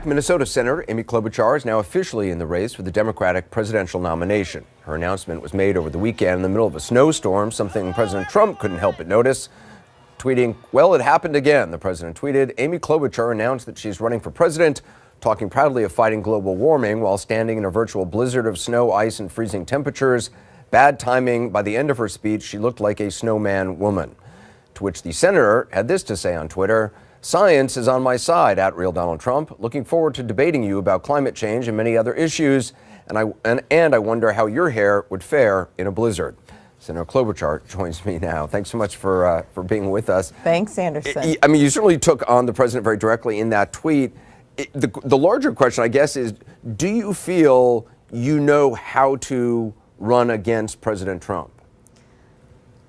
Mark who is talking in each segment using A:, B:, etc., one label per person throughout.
A: Minnesota Senator Amy Klobuchar is now officially in the race for the Democratic presidential nomination. Her announcement was made over the weekend in the middle of a snowstorm, something President Trump couldn't help but notice. Tweeting, "Well, it happened again," the president tweeted. Amy Klobuchar announced that she's running for president, talking proudly of fighting global warming while standing in a virtual blizzard of snow, ice, and freezing temperatures. Bad timing. By the end of her speech, she looked like a snowman woman. To which the senator had this to say on Twitter: "Science is on my side, at Real Donald Trump. Looking forward to debating you about climate change and many other issues. And I wonder how your hair would fare in a blizzard." Senator Klobuchar joins me now. Thanks so much for being with us.
B: Thanks, Anderson.
A: I mean, you certainly took on the president very directly in that tweet. The larger question, I guess, is do you feel you know how to run against President Trump?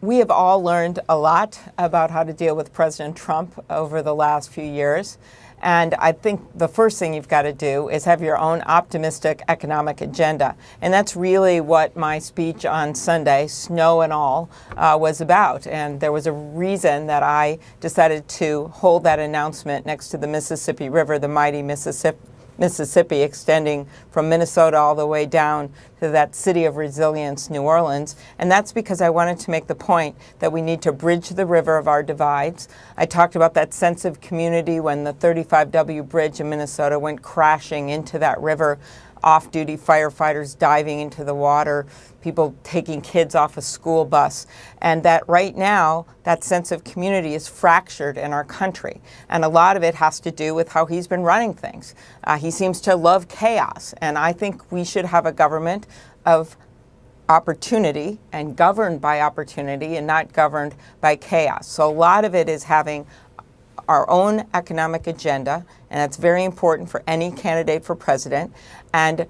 B: We have all learned a lot about how to deal with President Trump over the last few years. And I think the first thing you've got to do is have your own optimistic economic agenda. And that's really what my speech on Sunday, snow and all, was about. And there was a reason that I decided to hold that announcement next to the Mississippi River, the mighty Mississippi, extending from Minnesota all the way down to that city of resilience, New Orleans. And that's because I wanted to make the point that we need to bridge the river of our divides. I talked about that sense of community when the 35W bridge in Minnesota went crashing into that river, off-duty firefighters diving into the water, people taking kids off a school bus, and that right now that sense of community is fractured in our country. And a lot of it has to do with how he's been running things. He seems to love chaos, and I think we should have a government of opportunity and governed by opportunity and not governed by chaos. So a lot of it is having our own economic agenda, and that's very important for any candidate for president, and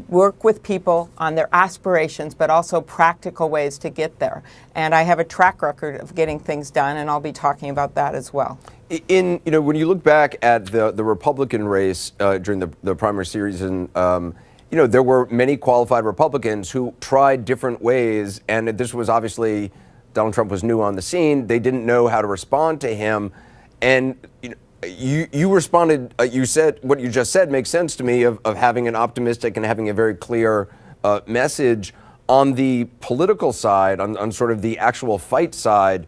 B: work with people on their aspirations, but also practical ways to get there. And I have a track record of getting things done, and I'll be talking about that as well.
A: When you look back at the Republican race during the primary season, there were many qualified Republicans who tried different ways, and this was obviously Donald Trump was new on the scene. They didn't know how to respond to him. And you responded, you said, what you just said makes sense to me of having an optimistic and having a very clear message. On the political side, on sort of the actual fight side,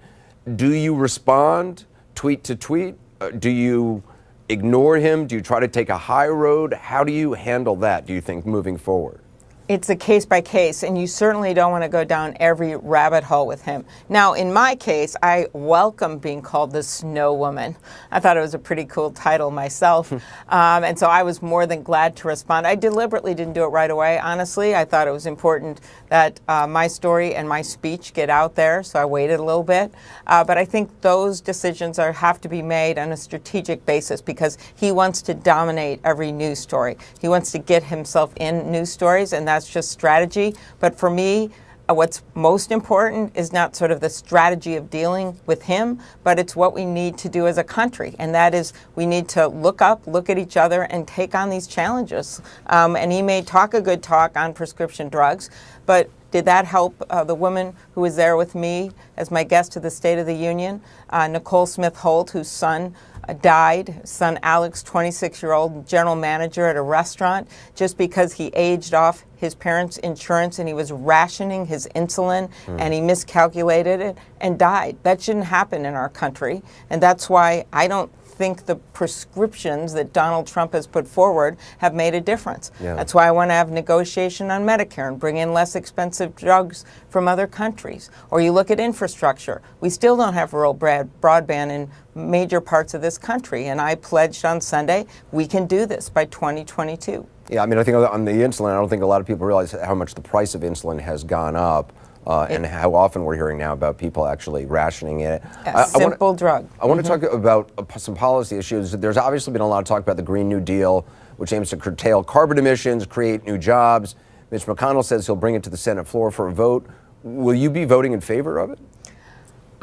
A: do you respond tweet to tweet? Do you ignore him? Do you try to take a high road? How do you handle that, do you think, moving forward?
B: It's a case by case, and you certainly don't want to go down every rabbit hole with him. Now, in my case, I welcome being called the Snow Woman. I thought it was a pretty cool title myself, and so I was more than glad to respond. I deliberately didn't do it right away, honestly. I thought it was important that my story and my speech get out there, so I waited a little bit. But I think those decisions have to be made on a strategic basis because he wants to dominate every news story. He wants to get himself in news stories, and that's just strategy. But for me, what's most important is not sort of the strategy of dealing with him, but it's what we need to do as a country. And that is we need to look up, look at each other, and take on these challenges. And he may talk a good talk on prescription drugs, but did that help the woman who was there with me as my guest to the State of the Union, Nicole Smith Holt, whose son died, son Alex, 26-year-old general manager at a restaurant, just because he aged off his parents' insurance and he was rationing his insulin and he miscalculated it and died. That shouldn't happen in our country. And that's why I don't think the prescriptions that Donald Trump has put forward have made a difference. Yeah. That's why I want to have negotiation on Medicare and bring in less expensive drugs from other countries. Or you look at infrastructure. We still don't have rural broadband in major parts of this country. And I pledged on Sunday we can do this by 2022.
A: Yeah, I mean, I think on the insulin, I don't think a lot of people realize how much the price of insulin has gone up. And how often we're hearing now about people actually rationing it.
B: A simple drug.
A: I want to talk about some policy issues. There's obviously been a lot of talk about the Green New Deal, which aims to curtail carbon emissions, create new jobs. Mitch McConnell says he'll bring it to the Senate floor for a vote. Will you be voting in favor of it?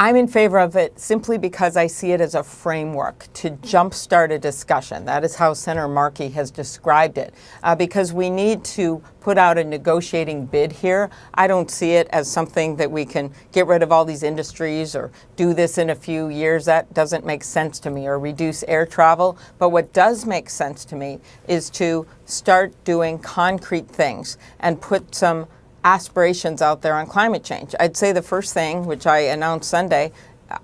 B: I'm in favor of it simply because I see it as a framework to jumpstart a discussion. That is how Senator Markey has described it. Because we need to put out a negotiating bid here. I don't see it as something that we can get rid of all these industries or do this in a few years. That doesn't make sense to me, or reduce air travel. But what does make sense to me is to start doing concrete things and put some aspirations out there on climate change. I'd say the first thing, which I announced Sunday,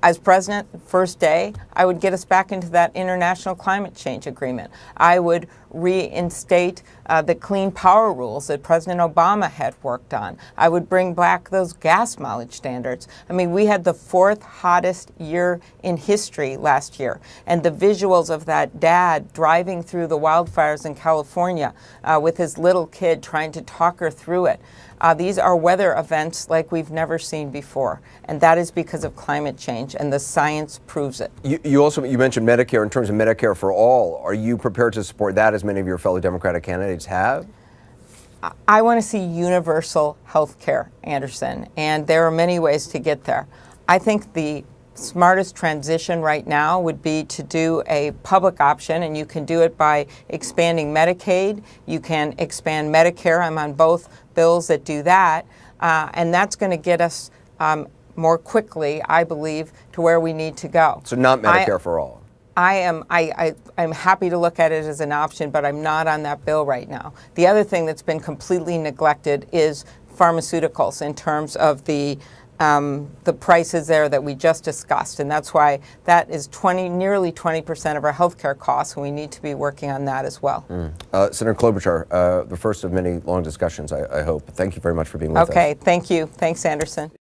B: as president, first day, I would get us back into that international climate change agreement. I would reinstate the clean power rules that President Obama had worked on. I would bring back those gas mileage standards. I mean, we had the fourth hottest year in history last year, and the visuals of that dad driving through the wildfires in California with his little kid trying to talk her through it. These are weather events like we've never seen before, and that is because of climate change, and the science proves it.
A: You mentioned Medicare. In terms of Medicare for all, are you prepared to support that, as many of your fellow Democratic candidates have?
B: I want to see universal health care, Anderson, and there are many ways to get there. I think the smartest transition right now would be to do a public option, and you can do it by expanding Medicaid. You can expand Medicare. I'm on both bills that do that, and that's going to get us more quickly, I believe, to where we need to go.
A: So not Medicare for all.
B: I'm happy to look at it as an option, but I'm not on that bill right now. The other thing that's been completely neglected is pharmaceuticals in terms of the prices there that we just discussed, and that's why that is nearly 20% of our healthcare costs, and we need to be working on that as well.
A: Senator Klobuchar, the first of many long discussions, I hope. Thank you very much for being with us.
B: Okay, thank you. Thanks, Anderson.